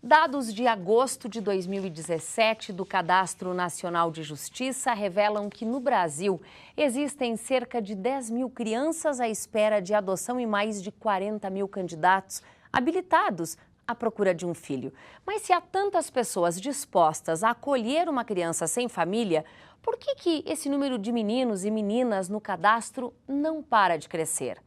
Dados de agosto de 2017 do Cadastro Nacional de Justiça revelam que no Brasil existem cerca de 10 mil crianças à espera de adoção e mais de 40 mil candidatos habilitados à procura de um filho. Mas se há tantas pessoas dispostas a acolher uma criança sem família, por que esse número de meninos e meninas no cadastro não para de crescer?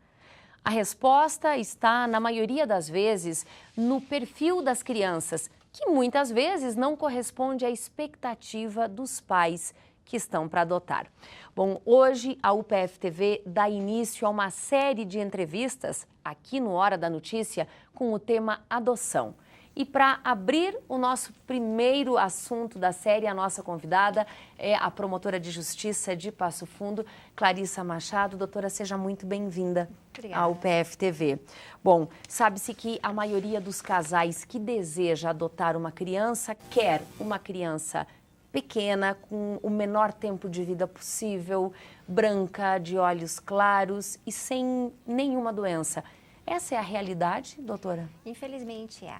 A resposta está, na maioria das vezes, no perfil das crianças, que muitas vezes não corresponde à expectativa dos pais que estão para adotar. Bom, hoje a UPF-TV dá início a uma série de entrevistas aqui no Hora da Notícia com o tema adoção. E para abrir o nosso primeiro assunto da série, a nossa convidada é a promotora de justiça de Passo Fundo, Clarissa Machado. Doutora, seja muito bem-vinda ao UPF-TV. Bom, sabe-se que a maioria dos casais que deseja adotar uma criança quer uma criança pequena, com o menor tempo de vida possível, branca, de olhos claros e sem nenhuma doença. Essa é a realidade, doutora? Infelizmente é.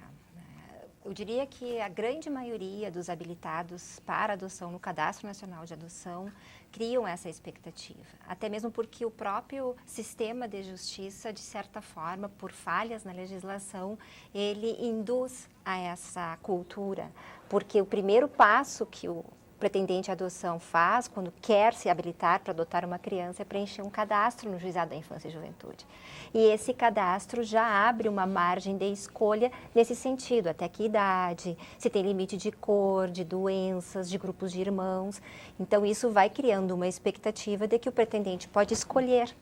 Eu diria que a grande maioria dos habilitados para adoção no Cadastro Nacional de Adoção criam essa expectativa. Até mesmo porque o próprio sistema de justiça, de certa forma, por falhas na legislação, ele induz a essa cultura. Porque o primeiro passo que o pretendente à adoção faz quando quer se habilitar para adotar uma criança é preencher um cadastro no Juizado da Infância e Juventude. E esse cadastro já abre uma margem de escolha nesse sentido, até que idade, se tem limite de cor, de doenças, de grupos de irmãos. Então isso vai criando uma expectativa de que o pretendente pode escolher.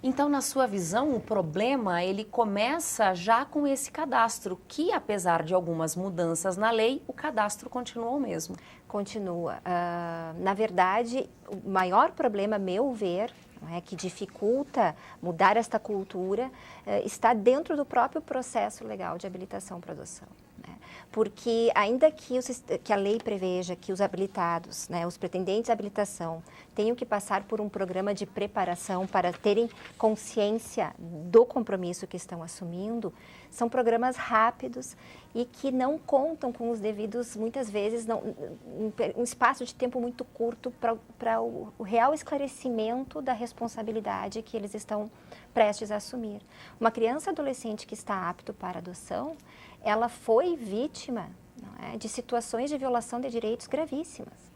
Então, na sua visão, o problema ele começa já com esse cadastro, que apesar de algumas mudanças na lei, o cadastro continua o mesmo. Continua. Na verdade, o maior problema, a meu ver, que dificulta mudar esta cultura, está dentro do próprio processo legal de habilitação para adoção. Porque ainda que a lei preveja que os habilitados, os pretendentes à habilitação, tenham que passar por um programa de preparação para terem consciência do compromisso que estão assumindo, são programas rápidos e que não contam com os devidos, muitas vezes, um espaço de tempo muito curto para o real esclarecimento da responsabilidade que eles estão prestes a assumir. Uma criança adolescente que está apto para adoção, ela foi vítima de situações de violação de direitos gravíssimas.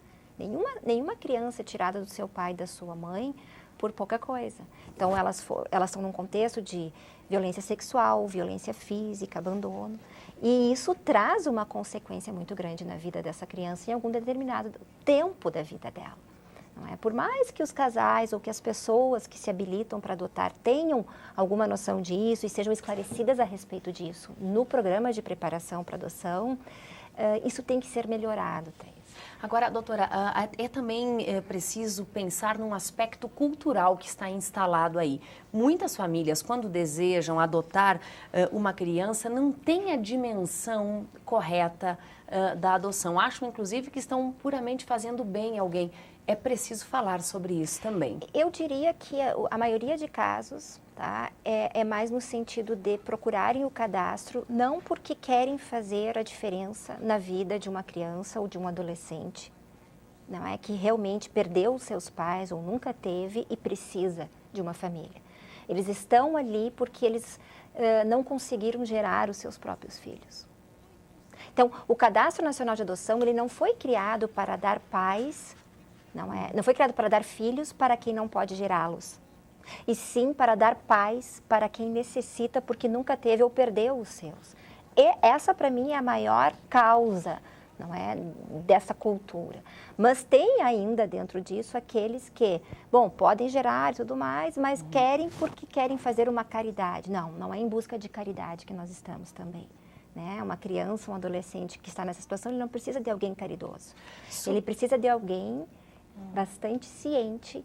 Nenhuma criança é tirada do seu pai e da sua mãe por pouca coisa. Então, elas estão num contexto de violência sexual, violência física, abandono. E isso traz uma consequência muito grande na vida dessa criança em algum determinado tempo da vida dela. Por mais que os casais ou que as pessoas que se habilitam para adotar tenham alguma noção disso e sejam esclarecidas a respeito disso no programa de preparação para adoção, isso tem que ser melhorado, Thais. Agora, doutora, é também preciso pensar num aspecto cultural que está instalado aí. Muitas famílias, quando desejam adotar uma criança, não têm a dimensão correta da adoção. Acham, inclusive, que estão puramente fazendo bem a alguém. É preciso falar sobre isso também. Eu diria que a maioria de casos é mais no sentido de procurarem o cadastro, não porque querem fazer a diferença na vida de uma criança ou de um adolescente, não é que realmente perdeu os seus pais ou nunca teve e precisa de uma família. Eles estão ali porque eles não conseguiram gerar os seus próprios filhos. Então, o Cadastro Nacional de Adoção, ele não foi criado para dar pais, não foi criado para dar filhos para quem não pode gerá-los, e sim para dar pais para quem necessita porque nunca teve ou perdeu os seus. E essa, para mim, é a maior causa, dessa cultura. Mas tem ainda dentro disso aqueles que, podem gerar e tudo mais, mas querem porque querem fazer uma caridade. Não é em busca de caridade que nós estamos também. Uma criança, um adolescente que está nessa situação, ele não precisa de alguém caridoso. Ele precisa de alguém bastante ciente,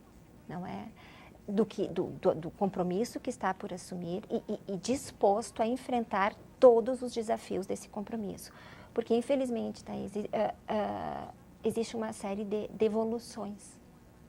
do compromisso que está por assumir e disposto a enfrentar todos os desafios desse compromisso. Porque, infelizmente, Thais, existe uma série de devoluções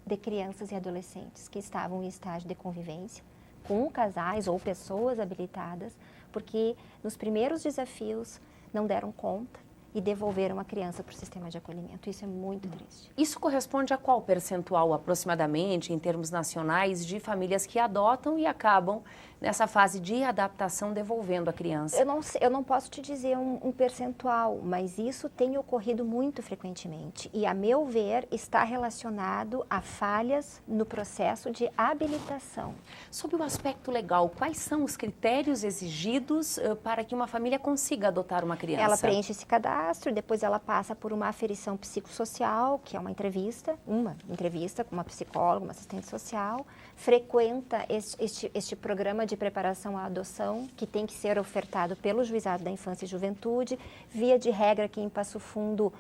de crianças e adolescentes que estavam em estágio de convivência com casais ou pessoas habilitadas, porque nos primeiros desafios não deram conta e devolveram a criança para o sistema de acolhimento. Isso é muito triste. Isso corresponde a qual percentual, aproximadamente, em termos nacionais, de famílias que adotam e acabam, nessa fase de adaptação, devolvendo a criança? Eu não posso te dizer um percentual, mas isso tem ocorrido muito frequentemente. E, a meu ver, está relacionado a falhas no processo de habilitação. Sob o aspecto legal, quais são os critérios exigidos para que uma família consiga adotar uma criança? Ela preenche esse cadastro, depois ela passa por uma aferição psicossocial, que é uma entrevista com uma psicóloga, uma assistente social, frequenta este programa de preparação à adoção, que tem que ser ofertado pelo Juizado da Infância e Juventude. Via de regra, aqui em Passo Fundo,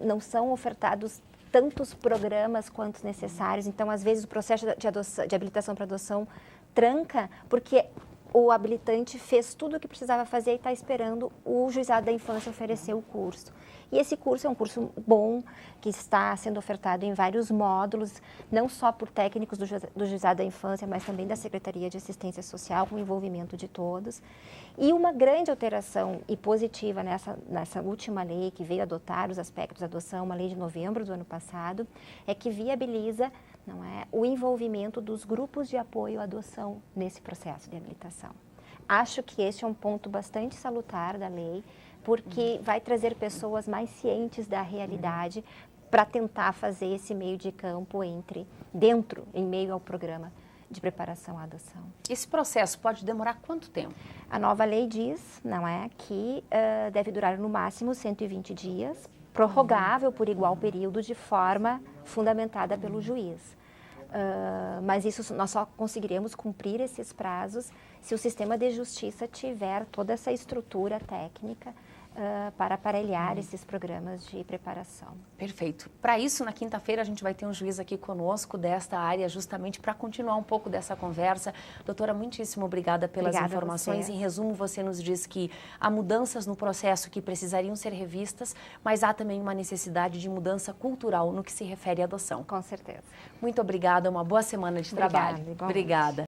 não são ofertados tantos programas quanto necessários, então, às vezes, o processo de habilitação para adoção tranca, porque o habilitante fez tudo o que precisava fazer e está esperando o Juizado da Infância oferecer o curso. E esse curso é um curso bom, que está sendo ofertado em vários módulos, não só por técnicos do Juizado da Infância, mas também da Secretaria de Assistência Social, com o envolvimento de todos. E uma grande alteração e positiva nessa última lei, que veio adotar os aspectos da adoção, uma lei de novembro do ano passado, é que viabiliza o envolvimento dos grupos de apoio à adoção nesse processo de habilitação. Acho que este é um ponto bastante salutar da lei, porque vai trazer pessoas mais cientes da realidade para tentar fazer esse meio de campo em meio ao programa de preparação à adoção. Esse processo pode demorar quanto tempo? A nova lei diz, que deve durar no máximo 120 dias, prorrogável por igual período de forma fundamentada pelo juiz. Mas isso nós só conseguiremos cumprir esses prazos se o sistema de justiça tiver toda essa estrutura técnica para aparelhar esses programas de preparação. Perfeito. Para isso, na quinta-feira, a gente vai ter um juiz aqui conosco desta área, justamente para continuar um pouco dessa conversa. Doutora, muitíssimo obrigada pelas informações. Em resumo, você nos diz que há mudanças no processo que precisariam ser revistas, mas há também uma necessidade de mudança cultural no que se refere à adoção. Com certeza. Muito obrigada, uma boa semana de trabalho. Igualmente. Obrigada.